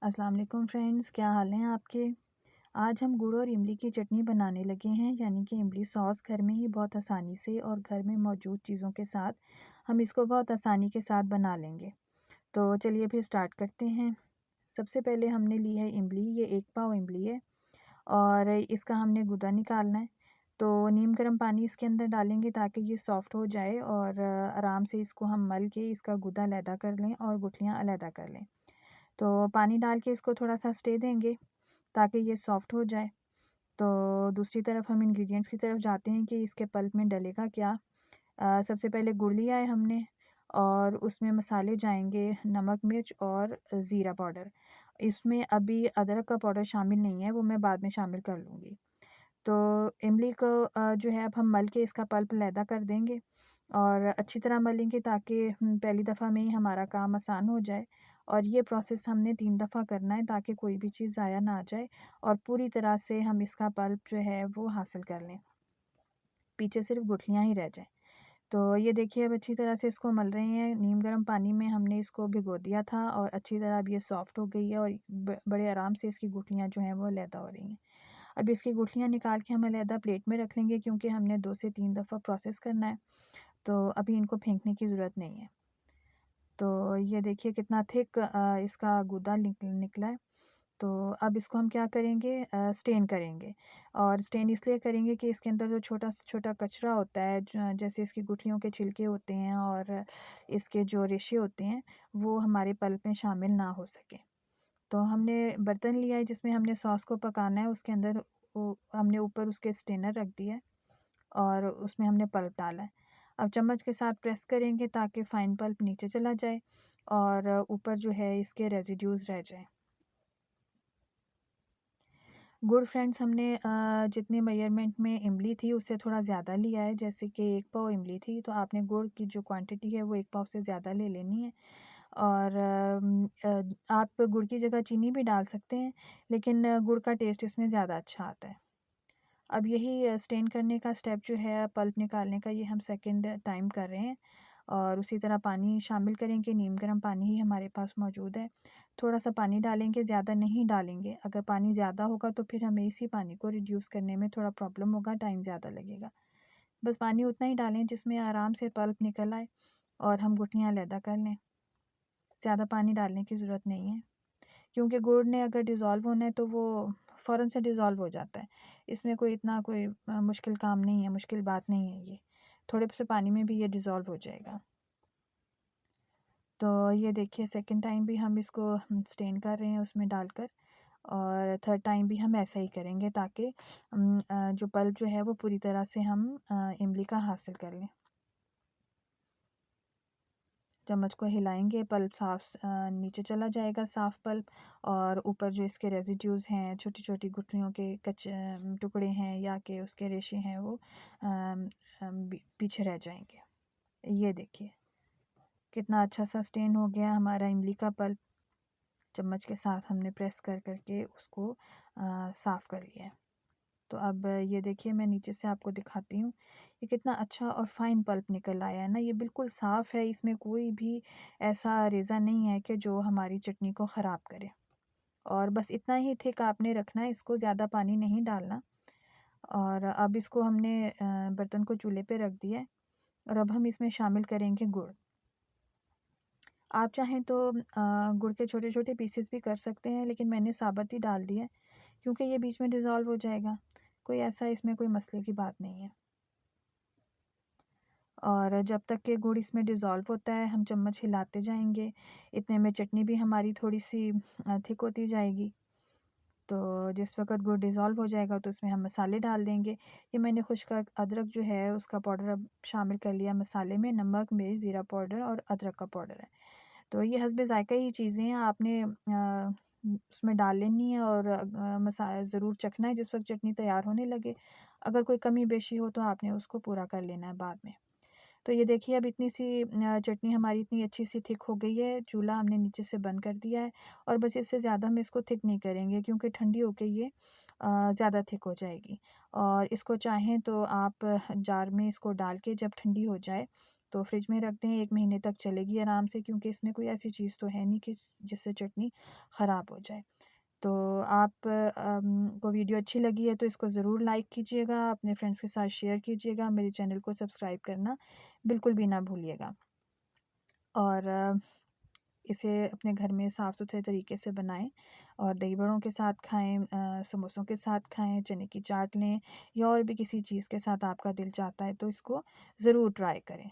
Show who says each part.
Speaker 1: अस्सलाम वालेकुम फ्रेंड्स, क्या हाल हैं आपके। आज हम गुड़ और इमली की चटनी बनाने लगे हैं, यानी कि इमली सॉस घर में ही बहुत आसानी से और घर में मौजूद चीज़ों के साथ हम इसको बहुत आसानी के साथ बना लेंगे। तो चलिए फिर स्टार्ट करते हैं। सबसे पहले हमने ली है इमली, ये 1 पाव इमली है और इसका हमने गूदा निकालना है। तो नीम गर्म पानी इसके अंदर डालेंगे ताकि ये सॉफ़्ट हो जाए और आराम से इसको हम मल के इसका गूदा अलहदा कर लें और गुठलियाँ अलहदा कर लें। तो पानी डाल के इसको थोड़ा-सा स्टे देंगे ताकि ये सॉफ़्ट हो जाए। तो दूसरी तरफ हम इंग्रीडिएंट्स की तरफ जाते हैं कि इसके पल्प में डलेगा क्या। सबसे पहले गुड़ लिया है हमने और उसमें मसाले जाएँगे नमक, मिर्च और ज़ीरा पाउडर। इसमें अभी अदरक का पाउडर शामिल नहीं है, वो मैं बाद में शामिल कर लूँगी। तो इमली को जो है अब हम मल के इसका पल्प अलहदा कर देंगे और अच्छी तरह मलेंगे ताकि पहली दफ़ा में ही हमारा काम आसान हो जाए। और ये प्रोसेस हमने 3 दफ़ा करना है ताकि कोई भी चीज़ ज़ाया ना जाए और पूरी तरह से हम इसका पल्प जो है वो हासिल कर लें। पीछे सिर्फ़ गुठलियाँ ही रह जाएँ। तो ये देखिए अब अच्छी तरह से इसको मल रहे हैं। नीम गर्म पानी में हमने इसको भिगो दिया था और अच्छी तरह अब ये सॉफ़्ट हो गई है और बड़े आराम से इसकी गुठलियाँ जो हैं वो अलहदा हो रही हैं। अब इसकी गुठलियाँ निकाल के हम अलहदा प्लेट में रख लेंगे क्योंकि हमने 2 से 3 दफ़ा प्रोसेस करना है, तो अभी इनको फेंकने की ज़रूरत नहीं है। तो ये देखिए कितना थिक इसका गूदा निकला है। तो अब इसको हम क्या करेंगे, स्टेन करेंगे और स्टेन इसलिए करेंगे कि इसके अंदर जो छोटा से छोटा कचरा होता है जैसे इसकी गुठलियों के छिलके होते हैं और इसके जो रेशे होते हैं वो हमारे पल्प में शामिल ना हो सके। तो हमने बर्तन लिया है जिसमें हमने सॉस को पकाना है, उसके अंदर हमने ऊपर उसके स्टेनर रख दिया है और उसमें हमने पल्प डाला है। अब चम्मच के साथ प्रेस करेंगे ताकि फ़ाइन पल्प नीचे चला जाए और ऊपर जो है इसके रेसिड्यूज़ रह जाएँ। गुड़ फ्रेंड्स हमने जितने मेजरमेंट में इमली थी उससे थोड़ा ज़्यादा लिया है, जैसे कि 1 पाव इमली थी तो आपने गुड़ की जो क्वांटिटी है वो 1 पाव से ज़्यादा ले लेनी है। और आप गुड़ की जगह चीनी भी डाल सकते हैं, लेकिन गुड़ का टेस्ट इसमें ज़्यादा अच्छा आता है। अब यही स्टेन करने का स्टेप जो है पल्प निकालने का, ये हम सेकंड टाइम कर रहे हैं और उसी तरह पानी शामिल करेंगे। नीम गर्म पानी ही हमारे पास मौजूद है। थोड़ा-सा पानी डालेंगे, ज़्यादा नहीं डालेंगे। अगर पानी ज़्यादा होगा तो फिर हमें इसी पानी को रिड्यूस करने में थोड़ा प्रॉब्लम होगा, टाइम ज़्यादा लगेगा। बस पानी उतना ही डालें जिसमें आराम से पल्प निकल आए और हम गुठलियाँ अलहदा कर लें। ज़्यादा पानी डालने की ज़रूरत नहीं है, क्योंकि गुड़ ने अगर डिज़ोल्व होना है तो वो फ़ौरन से डिज़ोल्व हो जाता है। इसमें कोई इतना कोई मुश्किल काम नहीं है, मुश्किल बात नहीं है ये। थोड़े से पानी में भी ये डिज़ोल्व हो जाएगा। तो ये देखिए सेकंड टाइम भी हम इसको स्टेन कर रहे हैं उसमें डालकर और थर्ड टाइम भी हम ऐसा ही करेंगे ताकि जो पल्प जो है वो पूरी तरह से हम इमली का हासिल कर लें। चम्मच को हिलाएँगे, पल्प नीचे चला जाएगा साफ़ पल्प और ऊपर जो इसके रेसिड्यूज़ हैं, छोटी-छोटी गुठलियों के टुकड़े हैं या कि उसके रेशे हैं वो पीछे रह जाएँगे। ये देखिए, कितना अच्छा सा स्टेन हो गया हमारा इमली का पल्प। चम्मच के साथ हमने प्रेस कर के उसको साफ़ कर लिया है। तो अब ये देखिए मैं नीचे से आपको दिखाती हूँ, ये कितना अच्छा और फ़ाइन पल्प निकल आया है ना, ये बिल्कुल साफ़ है, इसमें कोई भी ऐसा रेज़ा नहीं है कि जो हमारी चटनी को ख़राब करे। और बस इतना ही थिक आपने रखना है, इसको ज़्यादा पानी नहीं डालना। और अब इसको हमने बर्तन को चूल्हे पे रख दिया है और अब हम इसमें शामिल करेंगे गुड़। आप चाहें तो गुड़ के छोटे-छोटे पीसेस भी कर सकते हैं, लेकिन मैंने साबुत ही डाल दिया है क्योंकि ये बीच में डिज़ोल्व हो जाएगा। कोई ऐसा इसमें कोई मसले की बात नहीं है। और जब तक कि गुड़ इसमें डिज़ोल्व होता है हम चम्मच हिलाते जाएँगे। इतने में चटनी भी हमारी थोड़ी-सी थिक होती जाएगी। तो जिस वक़्त गुड़ डिज़ोल्व हो जाएगा तो उसमें हम मसाले डाल देंगे। ये मैंने खुश्क अदरक जो है उसका पाउडर अब शामिल कर लिया मसाले में, नमक, मिर्च, ज़ीरा पाउडर और अदरक का पाउडर है। तो ये हस्बे ज़ायक़ा ही चीज़ें हैं, आपने उसमें डाल लेनी है और मसाला ज़रूर चखना है जिस वक़्त चटनी तैयार होने लगे। अगर कोई कमी बेशी हो तो आपने उसको पूरा कर लेना है बाद में। तो ये देखिए अब इतनी सी चटनी हमारी इतनी अच्छी सी थिक हो गई है, चूल्हा हमने नीचे से बंद कर दिया है और बस इससे ज़्यादा हम इसको थिक नहीं करेंगे क्योंकि ठंडी होके ये ज़्यादा थिक हो जाएगी। और इसको चाहें तो आप जार में इसको डाल के जब ठंडी हो जाए तो फ्रिज में रख दें, 1 महीने तक चलेगी आराम से, क्योंकि इसमें कोई ऐसी चीज़ तो है नहीं कि जिससे चटनी ख़राब हो जाए। तो आप को वीडियो अच्छी लगी है तो इसको ज़रूर लाइक कीजिएगा, अपने फ्रेंड्स के साथ शेयर कीजिएगा, मेरे चैनल को सब्सक्राइब करना बिल्कुल भी ना भूलिएगा। और इसे अपने घर में साफ़-सुथरे तरीके से बनाएँ और दही बड़ों के साथ खाएँ, समोसों के साथ खाएँ, चने की चाट लें या और भी किसी चीज़ के साथ आपका दिल चाहता है तो इसको ज़रूर ट्राई करें।